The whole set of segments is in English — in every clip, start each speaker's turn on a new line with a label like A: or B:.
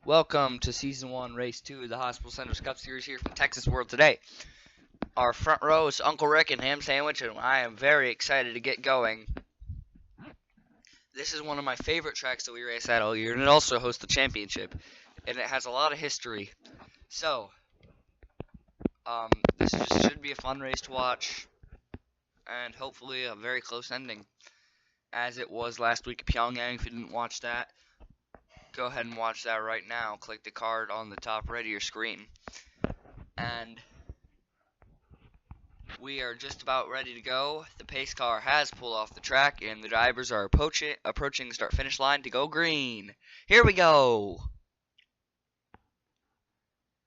A: Welcome to Season 1, Race 2 of the Hospital Centers Cup Series here from Texas World today. Our front row is Uncle Rick and Ham Sandwich, and I am very excited to get going. This is one of my favorite tracks that we race at all year, and it also hosts the championship, and it has a lot of history. So, this should be a fun race to watch, and hopefully a very close ending, as it was last week at Pyongyang. If you didn't watch that, go ahead and watch that right now. Click the card on the top right of your screen. And we are just about ready to go. The pace car has pulled off the track, and the drivers are approaching the start-finish line to go green. Here we go.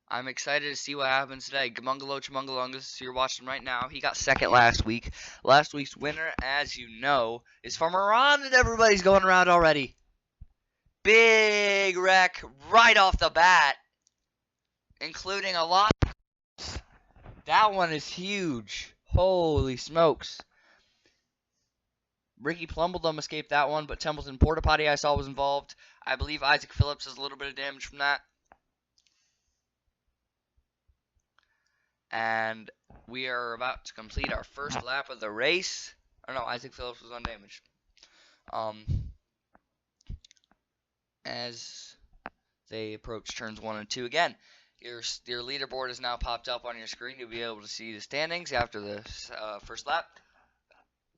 A: I'm excited to see what happens today. Gamungalo Chumungalungus, you're watching right now. He got second last week. Last week's winner, as you know, is Farmer Ron, and everybody's going around already. Big wreck right off the bat, including a lot. That one is huge. Holy smokes. Ricky Plumbledum escaped that one, but Templeton Porta Potty I saw was involved. I believe Isaac Phillips has a little bit of damage from that. And we are about to complete our first lap of the race. Oh no, Isaac Phillips was undamaged. As they approach turns 1 and 2 again. Your leaderboard is now popped up on your screen. You'll be able to see the standings after the first lap.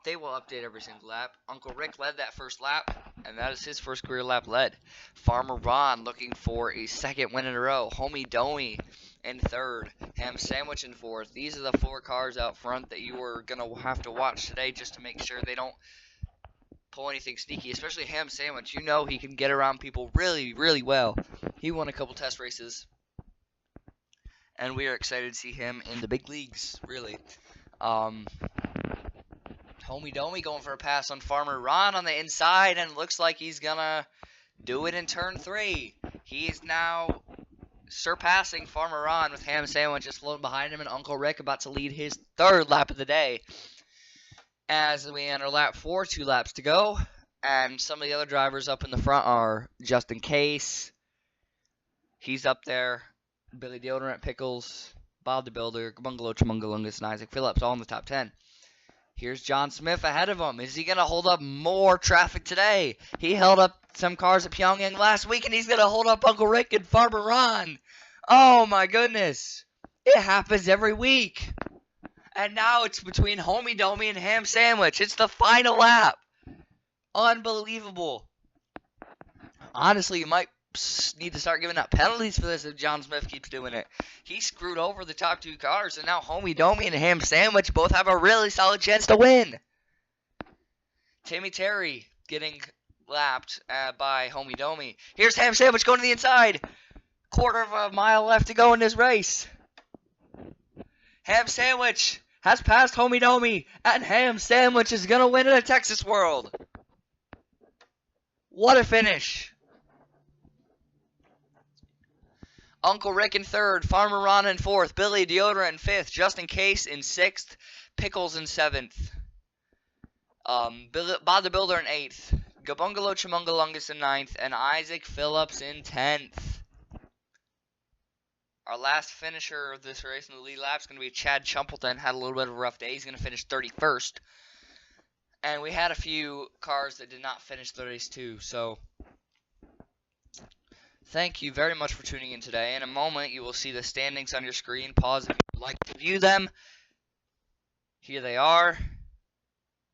A: They will update every single lap. Uncle Rick led that first lap, and that is his first career lap led. Farmer Ron looking for a second win in a row. Homie Domi in third. Ham Sandwich in fourth. These are the 4 cars out front that you are going to have to watch today just to make sure they don't pull anything sneaky, especially Ham Sandwich. You know he can get around people really, really well. He won a couple test races, and we are excited to see him in the big leagues, really. Homie Domi going for a pass on Farmer Ron on the inside, and looks like he's gonna do it in turn 3. He is now surpassing Farmer Ron with Ham Sandwich just floating behind him, and Uncle Rick about to lead his third lap of the day. As we enter lap 4, 2 laps to go, and some of the other drivers up in the front are Justin Case. He's up there. Billy Deodorant, Pickles, Bob the Builder, Bungalow Chumungalungus, and Isaac Phillips all in the top 10. Here's John Smith ahead of him. Is he going to hold up more traffic today? He held up some cars at Pyongyang last week, and he's going to hold up Uncle Rick and Farmer Ron. Oh, my goodness. It happens every week. And now it's between Homie Domi and Ham Sandwich. It's the final lap. Unbelievable. Honestly, you might need to start giving out penalties for this if John Smith keeps doing it. He screwed over the top 2 cars, and now Homie Domi and Ham Sandwich both have a really solid chance to win. Timmy Terry getting lapped by Homie Domi. Here's Ham Sandwich going to the inside. Quarter of a mile left to go in this race. Ham Sandwich has passed Homie Domi, and Ham Sandwich is going to win in a Texas World. What a finish. Uncle Rick in third, Farmer Ron in fourth, Billy Deodorant in fifth, Justin Case in sixth, Pickles in seventh, Bob the Builder in eighth, Gabungalo Chumungalungus in ninth, and Isaac Phillips in 10th. Our last finisher of this race in the lead lap is going to be Chad Chumpleton. Had a little bit of a rough day. He's going to finish 31st. And we had a few cars that did not finish the race too, so thank you very much for tuning in today. In a moment, you will see the standings on your screen. Pause if you would like to view them. Here they are.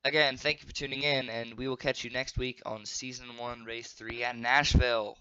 A: Again, thank you for tuning in, and we will catch you next week on Season 1, Race 3 at Nashville.